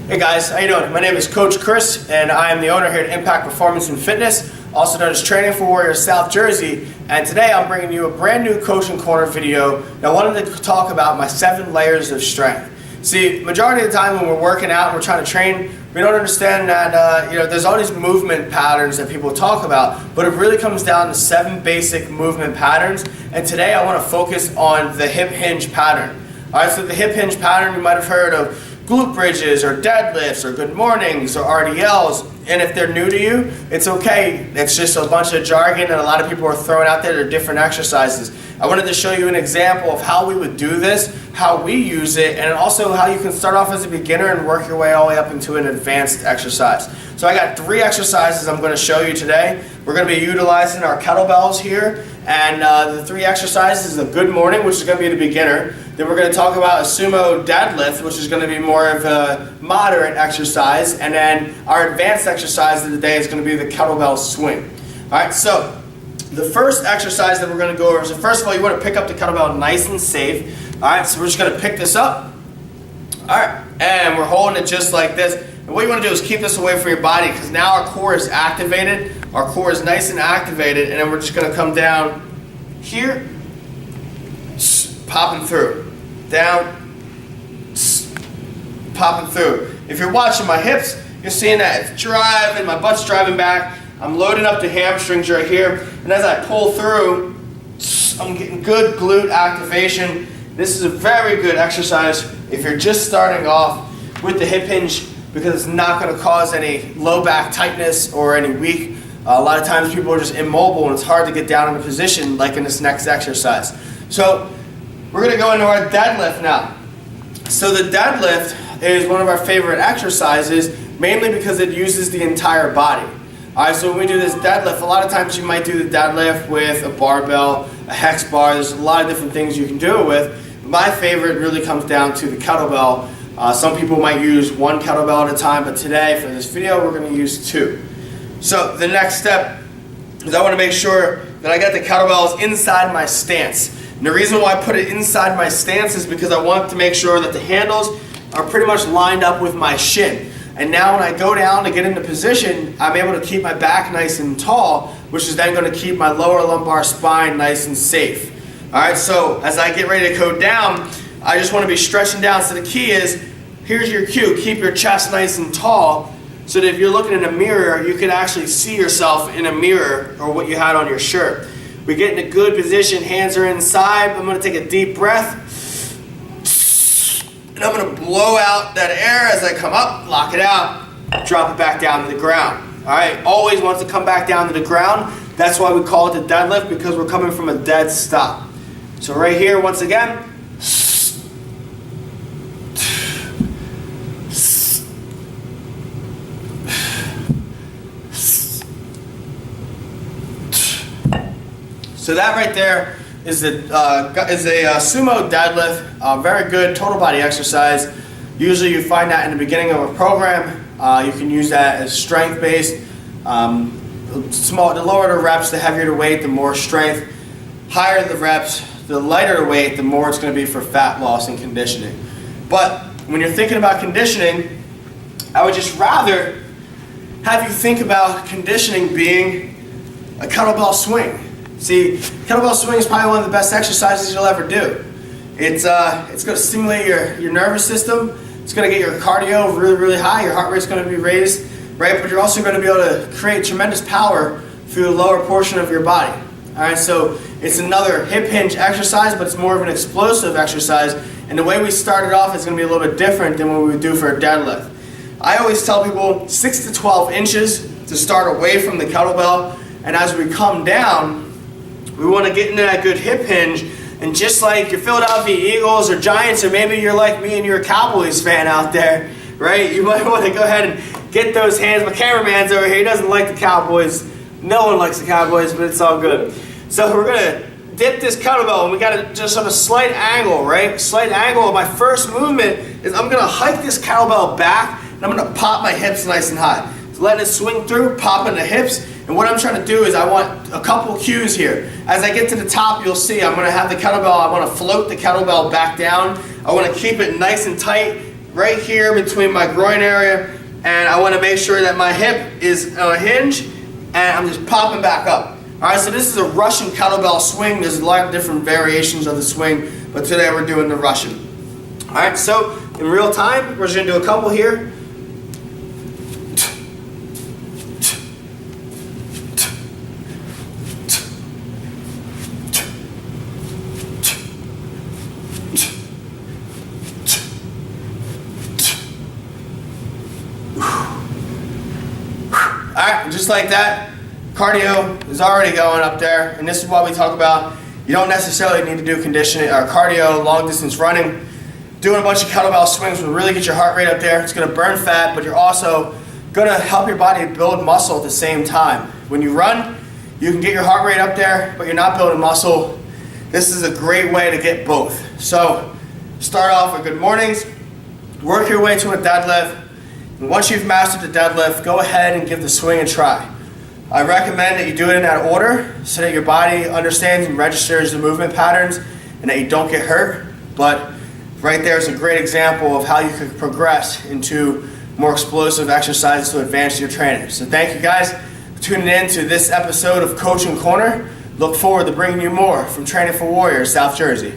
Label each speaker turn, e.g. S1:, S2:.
S1: Hey guys, how you doing? My name is Coach Chris, and I am the owner here at Impact Performance and Fitness, also known as Training for Warriors South Jersey. And today I'm bringing you a brand new Coaching Corner video. And I wanted to talk about my 7 layers of strength. See, majority of the time when we're working out and we're trying to train, we don't understand that there's all these movement patterns that people talk about, but it really comes down to 7 basic movement patterns. And today I want to focus on the hip hinge pattern. All right, so the hip hinge pattern, you might have heard of glute bridges or deadlifts or good mornings or RDLs, and if they're new to you, it's okay. It's just a bunch of jargon that a lot of people are throwing out there. They're different exercises. I wanted to show you an example of how we would do this, how we use it, and also how you can start off as a beginner and work your way all the way up into an advanced exercise. So I got 3 exercises I'm going to show you today. We're going to be utilizing our kettlebells here, and the 3 exercises is a good morning, which is going to be the beginner. Then we're going to talk about a sumo deadlift, which is going to be more of a moderate exercise, and then our advanced exercise of the day is going to be the kettlebell swing. All right, so the first exercise that we're going to go over is, first of all, you want to pick up the kettlebell nice and safe. All right, so we're just going to pick this up. All right, and we're holding it just like this. And what you want to do is keep this away from your body, because now our core is activated. Our core is nice and activated, and then we're just going to come down here, popping through, down, popping through. If you're watching my hips, you're seeing that it's driving, my butt's driving back. I'm loading up the hamstrings right here, and as I pull through, I'm getting good glute activation. This is a very good exercise if you're just starting off with the hip hinge, because it's not going to cause any low back tightness or any weak. A lot of times people are just immobile and it's hard to get down in a position like in this next exercise. So we're going to go into our deadlift now. So the deadlift is one of our favorite exercises, mainly because it uses the entire body. Alright, so when we do this deadlift, a lot of times you might do the deadlift with a barbell, a hex bar. There's a lot of different things you can do it with. My favorite really comes down to the kettlebell. Some people might use 1 kettlebell at a time, but today for this video we're going to use 2. So the next step is I want to make sure that I got the kettlebells inside my stance. And the reason why I put it inside my stance is because I want to make sure that the handles are pretty much lined up with my shin. And now when I go down to get into position, I'm able to keep my back nice and tall, which is then going to keep my lower lumbar spine nice and safe. Alright, so as I get ready to go down, I just want to be stretching down. So the key is, here's your cue, keep your chest nice and tall, so that if you're looking in a mirror, you can actually see yourself in a mirror or what you had on your shirt. We get in a good position, hands are inside. I'm going to take a deep breath, and I'm going to blow out that air as I come up, lock it out, drop it back down to the ground. Alright, always wants to come back down to the ground. That's why we call it the deadlift, because we're coming from a dead stop. So right here, once again, so that right there is a sumo deadlift, very good total body exercise. Usually you find that in the beginning of a program. You can use that as strength based. The lower the reps, the heavier the weight, the more strength. Higher the reps, the lighter the weight, the more it's going to be for fat loss and conditioning. But when you're thinking about conditioning, I would just rather have you think about conditioning being a kettlebell swing. See, kettlebell swing is probably one of the best exercises you'll ever do. It's going to stimulate your nervous system. It's going to get your cardio really, really high. Your heart rate's going to be raised, right? But you're also going to be able to create tremendous power through the lower portion of your body. All right, so it's another hip hinge exercise, but it's more of an explosive exercise. And the way we start it off is going to be a little bit different than what we would do for a deadlift. I always tell people 6 to 12 inches to start away from the kettlebell, and as we come down, we want to get into that good hip hinge. And just like your Philadelphia Eagles or Giants, or maybe you're like me and you're a Cowboys fan out there, right? You might want to go ahead and get those hands. My cameraman's over here. He doesn't like the Cowboys. No one likes the Cowboys, but it's all good. So we're going to dip this kettlebell, and we got it just on a slight angle, right? Slight angle. My first movement is I'm going to hike this kettlebell back, and I'm going to pop my hips nice and high. So letting it swing through, popping the hips. And what I'm trying to do is I want a couple cues here. As I get to the top, you'll see I'm going to have the kettlebell, I want to float the kettlebell back down. I want to keep it nice and tight, right here between my groin area, and I want to make sure that my hip is on a hinge, and I'm just popping back up. Alright, so this is a Russian kettlebell swing. There's a lot of different variations of the swing, but today we're doing the Russian. Alright, so in real time, we're just going to do a couple here. Alright, just like that, cardio is already going up there, and this is what we talk about. You don't necessarily need to do conditioning or cardio, long distance running. Doing a bunch of kettlebell swings will really get your heart rate up there. It's going to burn fat, but you're also going to help your body build muscle at the same time. When you run, you can get your heart rate up there, but you're not building muscle. This is a great way to get both. So start off with good mornings, work your way to a deadlift. And once you've mastered the deadlift, go ahead and give the swing a try. I recommend that you do it in that order so that your body understands and registers the movement patterns and that you don't get hurt. But right there is a great example of how you could progress into more explosive exercises to advance your training. So thank you guys for tuning in to this episode of Coaching Corner. Look forward to bringing you more from Training for Warriors, South Jersey.